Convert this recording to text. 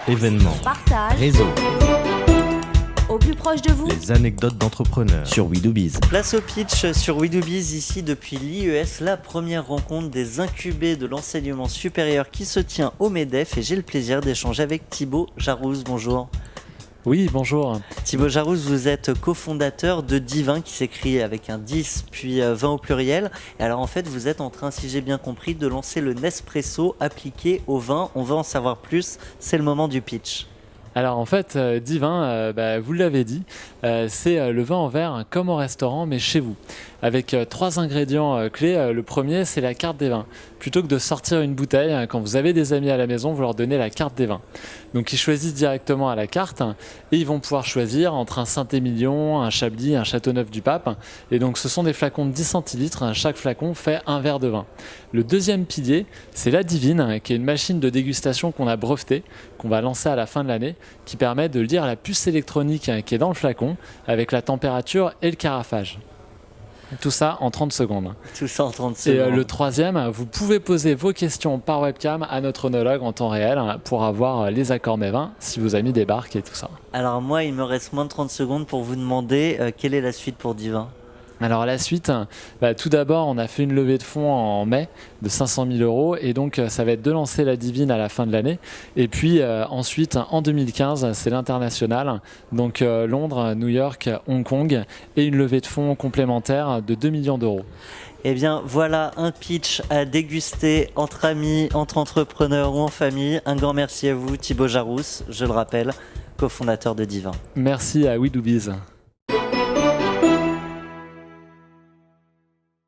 Événements, Partage réseaux, au plus proche de vous. les anecdotes d'entrepreneurs sur We Do Biz. Place au pitch sur We Do Biz, ici depuis l'IES, la première rencontre des incubés de l'enseignement supérieur qui se tient au MEDEF, et j'ai le plaisir d'échanger avec Thibaut Jarousse. Bonjour. Oui, bonjour. Thibaut Jarousse, vous êtes cofondateur de Divin, qui s'écrit avec un 10 puis 20 au pluriel. Et alors en fait, vous êtes en train, si j'ai bien compris, de lancer le Nespresso appliqué au vin. On va en savoir plus, c'est le moment du pitch. Alors en fait, Divin, vous l'avez dit, c'est le vin en verre comme au restaurant, mais chez vous. Avec 3 ingrédients clés. Le premier, c'est la carte des vins. Plutôt que de sortir une bouteille, quand vous avez des amis à la maison, vous leur donnez la carte des vins. Donc ils choisissent directement à la carte et ils vont pouvoir choisir entre un Saint-Émilion, un Chablis, un Châteauneuf-du-Pape. Et donc ce sont des flacons de 10 centilitres. Chaque flacon fait un verre de vin. Le deuxième pilier, c'est la Divine, qui est une machine de dégustation qu'on a brevetée, qu'on va lancer à la fin de l'année, qui permet de lire la puce électronique qui est dans le flacon avec la température et le carafage. Tout ça en 30 secondes. Tout ça en 30 Et secondes. le troisième, vous pouvez poser vos questions par webcam à notre onologue en temps réel pour avoir les accords mets-vins, si vos amis débarquent et tout ça. Alors moi, il me reste moins de 30 secondes pour vous demander quelle est la suite pour Divin. Alors la suite, tout d'abord, on a fait une levée de fonds en mai de 500 000 € et donc ça va être de lancer la Divine à la fin de l'année. Et puis ensuite, en 2015, c'est l'international, donc Londres, New York, Hong Kong, et une levée de fonds complémentaire de 2 millions d'euros. Eh bien, voilà un pitch à déguster entre amis, entre entrepreneurs ou en famille. Un grand merci à vous, Thibaut Jarousse, je le rappelle, cofondateur de Divin. Merci à We Do Biz.